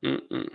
Mm-mm.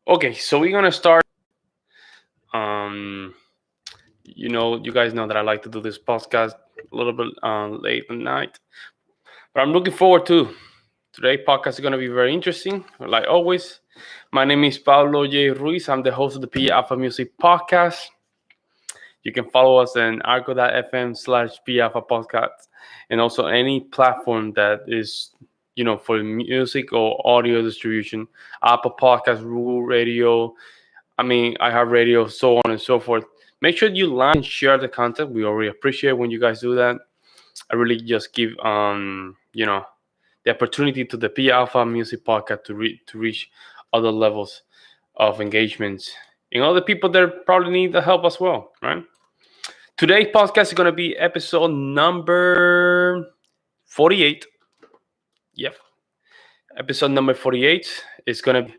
Okay, so we're gonna start. Um, you guys know that I like to do this podcast a little bit late at night, but I'm looking forward to today's podcast. Is gonna be very interesting, like always. My name is Pablo J. Ruiz. I'm the host of the P Alpha Music Podcast. You can follow us on arco.fm/pjalphapodcast and also any platform that is, for music or audio distribution. Apple Podcast, Google Radio, I have radio, so on and so forth. Make sure you like and share the content. We already appreciate when you guys do that. I really just give the opportunity to the P Alpha Music Podcast to reach other levels of engagements and other people that probably need the help as well, right? Today's podcast is going to be episode number 48. Yep. Episode number 48 is going to be,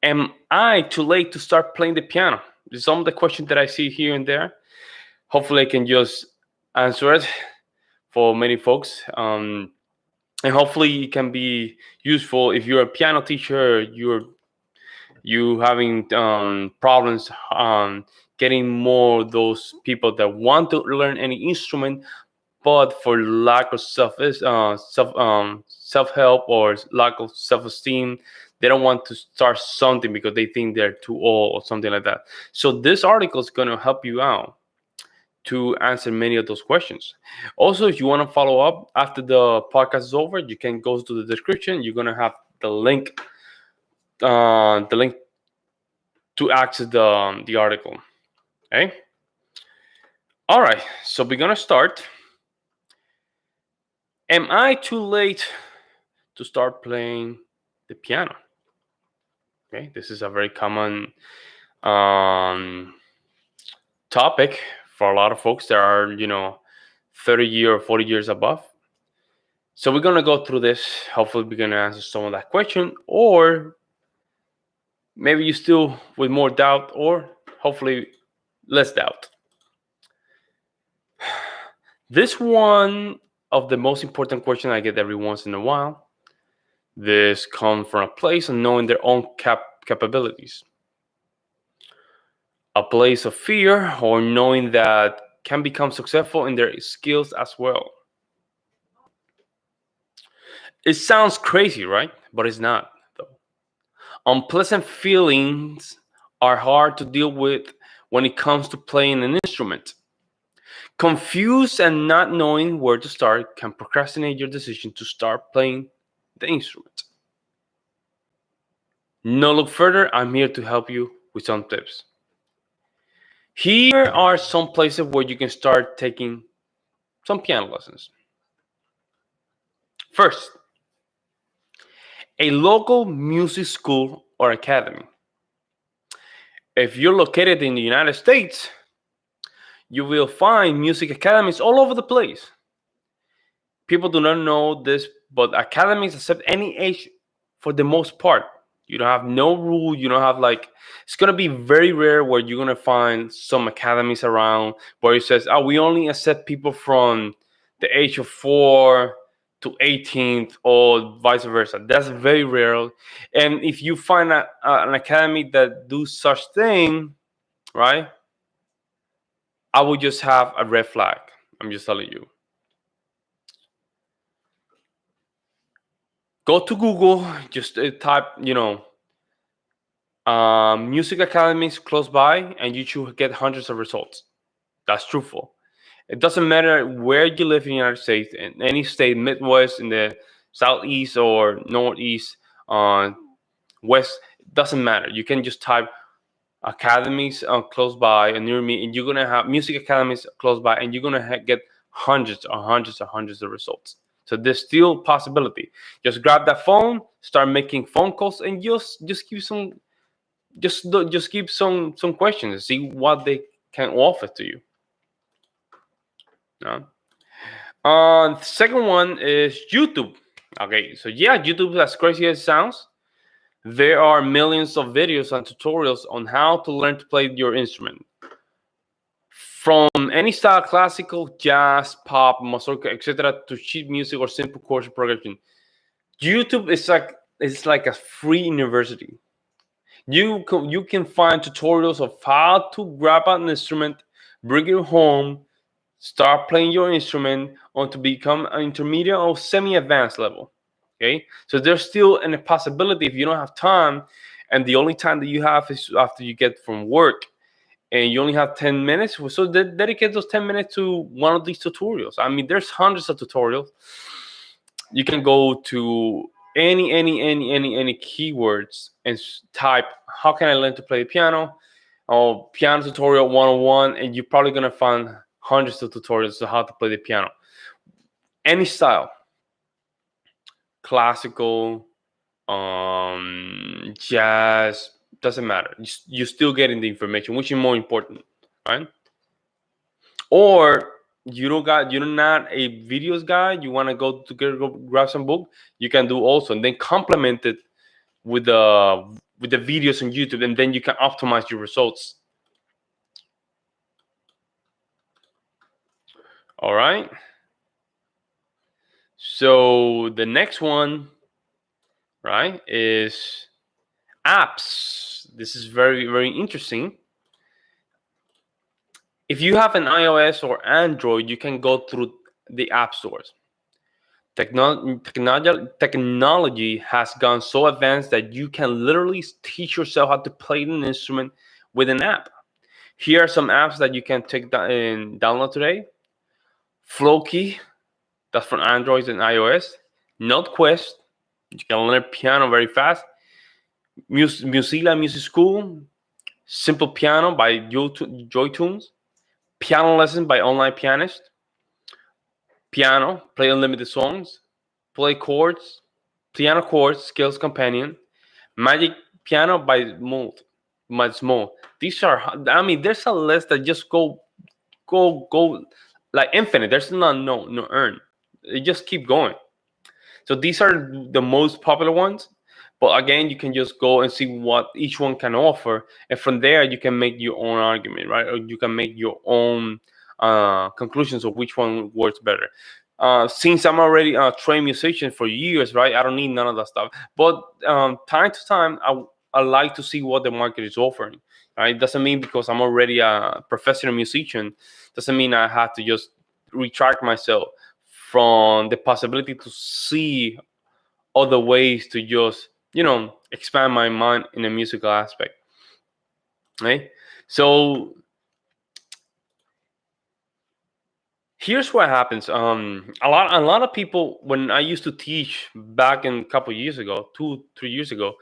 am I too late to start playing the piano? Some of the questions that I see here and there. Hopefully I can just answer it for many folks. And hopefully it can be useful if you're a piano teacher, you having problems getting more those people that want to learn any instrument, but for lack of self help or lack of self esteem, they don't want to start something because they think they're too old or something like that. So this article is going to help you out to answer many of those questions. Also, if you want to follow up after the podcast is over, you can go to the description. You're going to have the link to access the article. Okay. All right. So we're gonna start. Am I too late to start playing the piano? Okay. This is a very common topic for a lot of folks that are 30 years or 40 years above. So we're gonna go through this. Hopefully, we're gonna answer some of that question, or maybe you still with more doubt, or hopefully less doubt. This one of the most important questions I get every once in a while. This comes from a place of knowing their own capabilities. A place of fear or knowing that can become successful in their skills as well. It sounds crazy, right? But it's not, though. Unpleasant feelings are hard to deal with when it comes to playing an instrument. Confused and not knowing where to start can procrastinate your decision to start playing the instrument. No look further, I'm here to help you with some tips. Here are some places where you can start taking some piano lessons. First, a local music school or academy. If you're located in the United States, you will find music academies all over the place. People do not know this, but academies accept any age for the most part. You don't have no rule. You don't have it's going to be very rare where you're going to find some academies around where it says, oh, we only accept people from the age of 4 to 18th or vice versa. That's very rare. And if you find an academy that do such thing, right, I would just have a red flag. I'm just telling you. Go to Google, just type, music academies close by, and you should get hundreds of results. That's truthful. It doesn't matter where you live in the United States, in any state, Midwest, in the Southeast or Northeast, uh, West, it doesn't matter. You can just type academies close by and near me, and you're gonna have music academies close by, and you're gonna get hundreds of results. So there's still possibility. Just grab that phone, start making phone calls, and just keep just keep some questions and see what they can offer to you. No? Second one is YouTube. Okay, so yeah, YouTube, as crazy as it sounds, there are millions of videos and tutorials on how to learn to play your instrument. From any style, classical, jazz, pop, mazurka, etc., to sheet music or simple chord progression. YouTube is like it's like a free university. You can find tutorials of how to grab an instrument, bring it home, start playing your instrument, or to become an intermediate or semi-advanced level. Okay, so there's still a possibility if you don't have time, and the only time that you have is after you get from work, and you only have 10 minutes. So dedicate those 10 minutes to one of these tutorials. I mean, there's hundreds of tutorials. You can go to any keywords and type how can I learn to play the piano or piano tutorial 101, and you're probably gonna find hundreds of tutorials on how to play the piano, any style, classical, jazz, doesn't matter. You're still getting the information, which is more important, right? Or you're not a videos guy, you want to go grab some book, you can do also, and then complement it with the videos on YouTube, and then you can optimize your results. All right. So the next one, right, is apps. This is very, very interesting. If you have an iOS or Android, you can go through the app stores. Technology has gone so advanced that you can literally teach yourself how to play an instrument with an app. Here are some apps that you can take and download today. Flowkey, that's for Android and iOS. NoteQuest, you can learn piano very fast. Musila Music School, Simple Piano by Joytunes. Piano Lesson by Online Pianist. Piano, play unlimited songs. Play chords, piano chords, skills companion. Magic Piano by Small. These are, I mean, there's a list that just go like infinite. There's no earn. It just keep going. So these are the most popular ones. But again, you can just go and see what each one can offer, and from there you can make your own argument, right? Or you can make your own conclusions of which one works better. Since I'm already a trained musician for years, right? I don't need none of that stuff. But time to time, I like to see what the market is offering. Right? Doesn't mean because I'm already a professional musician, doesn't mean I have to just retract myself from the possibility to see other ways to just expand my mind in a musical aspect. Right? So here's what happens. A lot of people, when I used to teach back in a couple of years ago, 2-3 years ago,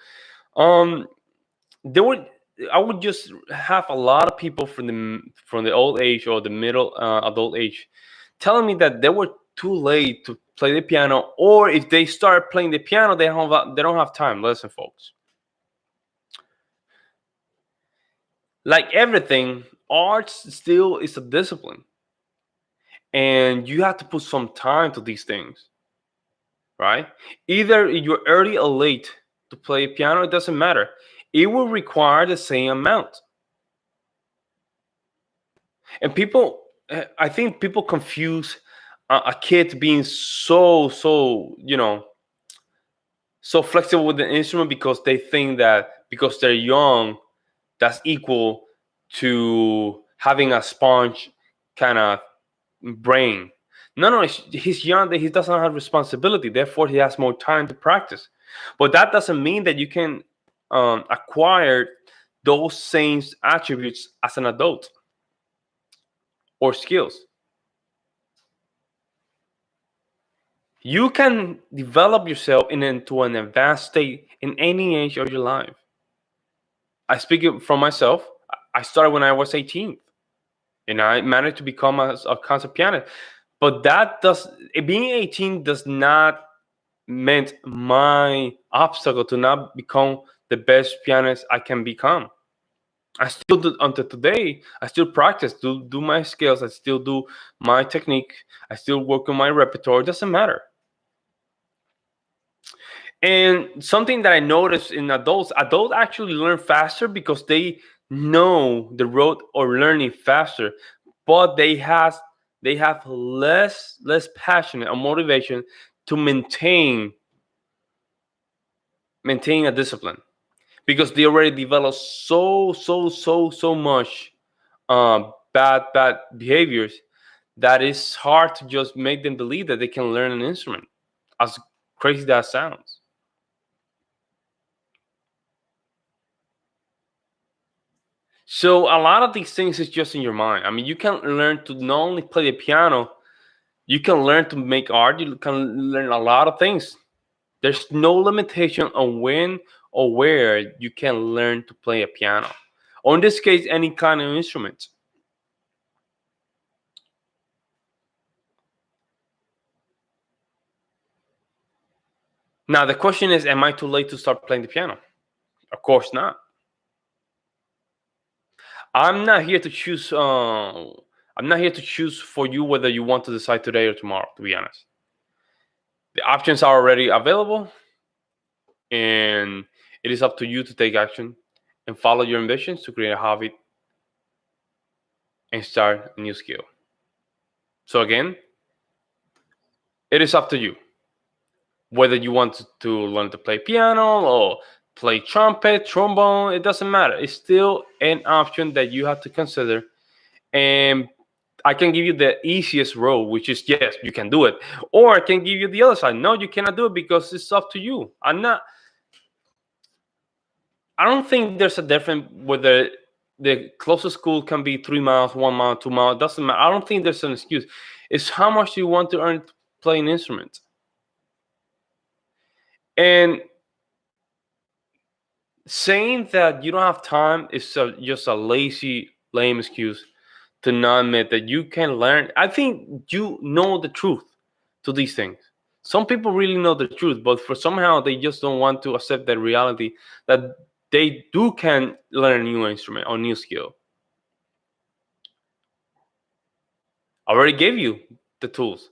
there would I would just have a lot of people from the old age or the middle adult age telling me that they were too late to play the piano, or if they start playing the piano, they don't have time. Listen, folks. Like everything, arts still is a discipline. And you have to put some time to these things, right? Either you're early or late to play piano, it doesn't matter. It will require the same amount. And I think people confuse a kid being so so flexible with the instrument because they think that because they're young, that's equal to having a sponge kind of brain. No, no, he's young. He doesn't have responsibility. Therefore, he has more time to practice. But that doesn't mean that you can acquire those same attributes as an adult or skills. You can develop yourself into an advanced state in any age of your life. I speak it from myself. I started when I was 18, and I managed to become a concert pianist. But being 18 does not meant my obstacle to not become the best pianist I can become. I still do until today. I still practice, do my skills. I still do my technique. I still work on my repertoire. It doesn't matter. And something that I noticed in adults actually learn faster because they know the road or learning faster, but they have less passion or motivation to maintain a discipline because they already developed so much bad behaviors that it's hard to just make them believe that they can learn an instrument, as crazy that sounds. So a lot of these things is just in your mind. I mean, you can learn to not only play the piano, you can learn to make art, you can learn a lot of things. There's no limitation on when or where you can learn to play a piano, or in this case, any kind of instrument. Now, the question is, am I too late to start playing the piano? Of course not. I'm not here to choose. I'm not here to choose for you whether you want to decide today or tomorrow. To be honest, the options are already available, and it is up to you to take action and follow your ambitions to create a hobby and start a new skill. So again, it is up to you whether you want to learn to play piano or play trumpet, trombone. It doesn't matter. It's still an option that you have to consider. And I can give you the easiest road, which is yes, you can do it, or I can give you the other side. No, you cannot do it because it's up to you. I don't think there's a difference whether the closest school can be 3 miles, 1 mile, 2 miles. Doesn't matter. I don't think there's an excuse. It's how much you want to earn to play an instrument. And saying that you don't have time is just a lazy, lame excuse to not admit that you can learn. I think you know the truth to these things. Some people really know the truth, but for somehow they just don't want to accept that reality that they do can learn a new instrument or new skill. I already gave you the tools.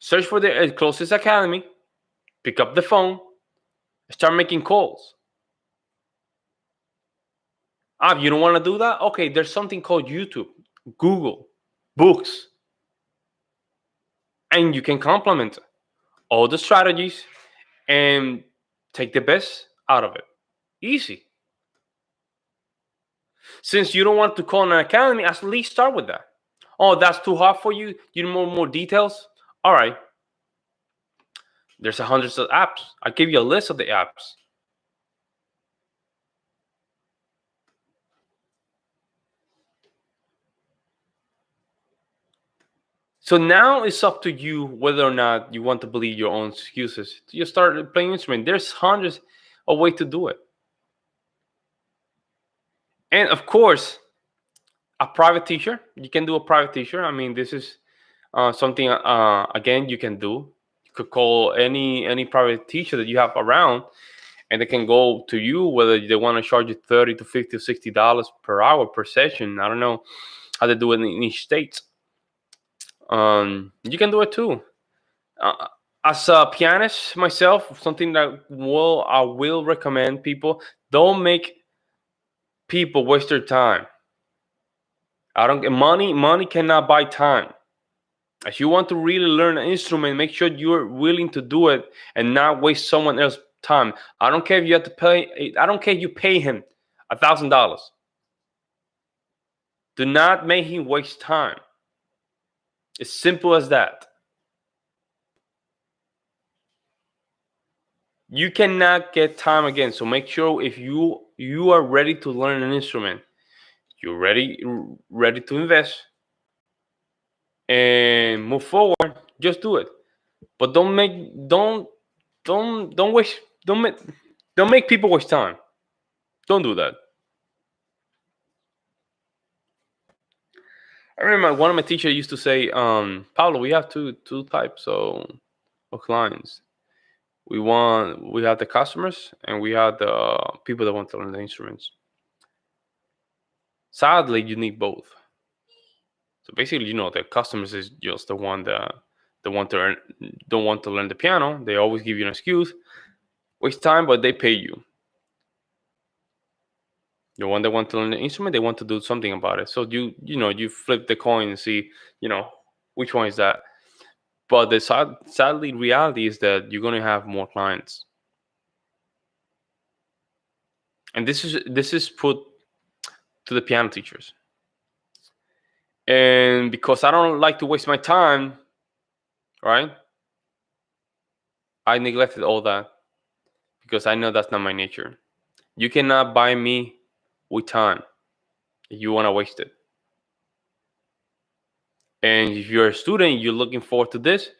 Search for the closest academy, pick up the phone, start making calls. You don't want to do that? Okay, there's something called YouTube, Google, books, and you can complement all the strategies and take the best out of it. Easy. Since you don't want to call an academy, at least start with that. Oh, that's too hard for you? You need more details? All right. There's hundreds of apps. I give you a list of the apps. So now it's up to you whether or not you want to believe your own excuses. You start playing instrument. There's hundreds of ways to do it. And of course, a private teacher. You can do a private teacher. I mean, this is something again you can do. You could call any private teacher that you have around, and they can go to you whether they want to charge you 30 to 50 or $60 per hour per session. I don't know how they do it in each state. You can do it too. As a pianist myself, something that I will recommend people: don't make people waste their time. I don't get money cannot buy time. If you want to really learn an instrument, make sure you're willing to do it and not waste someone else's time. I don't care if you have to pay. I don't care if you pay him $1,000. Do not make him waste time. As simple as that. You cannot get time again. So make sure if you are ready to learn an instrument, you're ready to invest and move forward, just do it. But don't waste don't make people waste time. Don't do that. I remember one of my teachers used to say, Pablo, we have two types of clients. We have the customers and we have the people that want to learn the instruments. Sadly, you need both. So basically, the customers is just the one that don't want to learn the piano. They always give you an excuse, waste time, but they pay you. The one that want to learn the instrument, they want to do something about it. So you flip the coin and see, which one is that. But the sadly reality is that you're gonna have more clients, and this is put to the piano teachers. And because I don't like to waste my time, right? I neglected all that because I know that's not my nature. You cannot buy me with time if you want to waste it. And if you're a student, you're looking forward to this,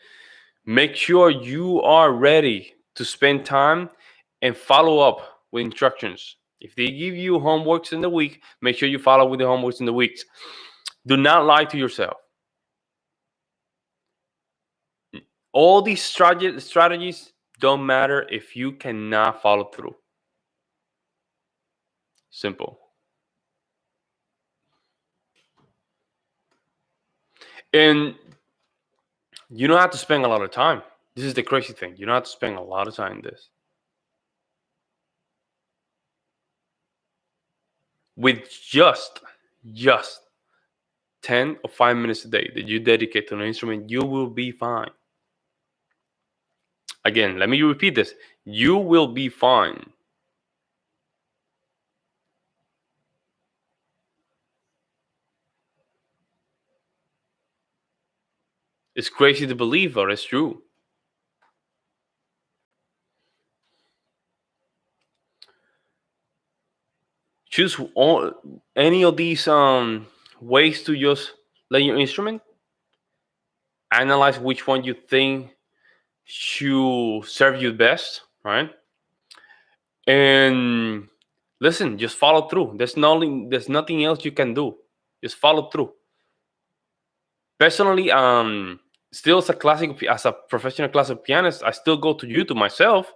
make sure you are ready to spend time and follow up with instructions. If they give you homeworks in the week, make sure you follow with the homeworks in the weeks. Do not lie to yourself. All these strategies don't matter if you cannot follow through. Simple. And you don't have to spend a lot of time. This is the crazy thing. You don't have to spend a lot of time in this. With just 10 or 5 minutes a day that you dedicate to an instrument, you will be fine. Again, let me repeat this. You will be fine. It's crazy to believe, but it's true. Choose any of these ways to just learn your instrument. Analyze which one you think should serve you best, right? And listen, just follow through. There's nothing else you can do. Just follow through. Personally, still as a professional classical pianist, I still go to YouTube myself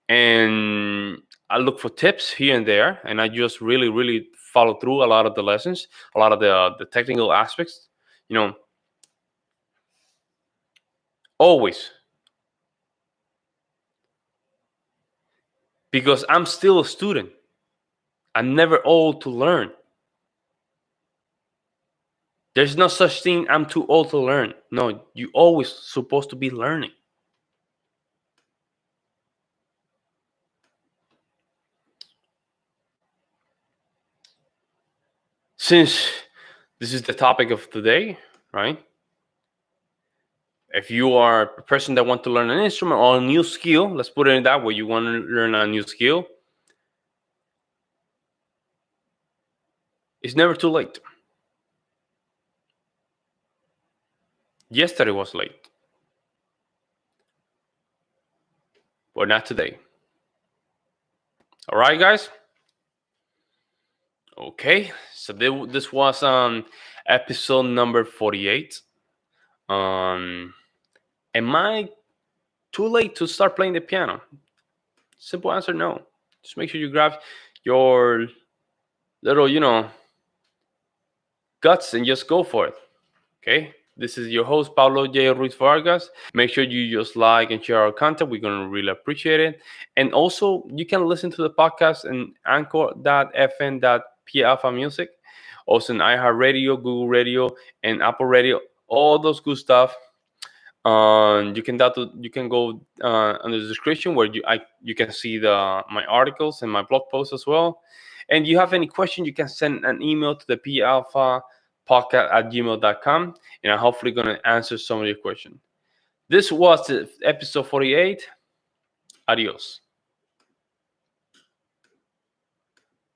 and I look for tips here and there, and I just really follow through a lot of the lessons, a lot of the technical aspects. Always, because I'm still a student. I'm never old to learn. There's no such thing I'm too old to learn. No, you always supposed to be learning. Since this is the topic of today, right? If you are a person that wants to learn an instrument or a new skill, let's put it in that way, you want to learn a new skill, it's never too late. Yesterday was late, but not today. All right, guys? Okay, so this was episode number 48. Am I too late to start playing the piano? Simple answer, no. Just make sure you grab your little, guts and just go for it. Okay? This is your host, Pablo J. Ruiz Vargas. Make sure you just like and share our content. We're going to really appreciate it. And also, you can listen to the podcast in anchor.fm.pjalpha music. Also in iHeartRadio, Google Radio, and Apple Radio. All those good stuff. You can go under the description where you can see my articles and my blog posts as well. And you have any question, you can send an email to the podcast@gmail.com, and I'm hopefully going to answer some of your questions. This was episode 48. Adios.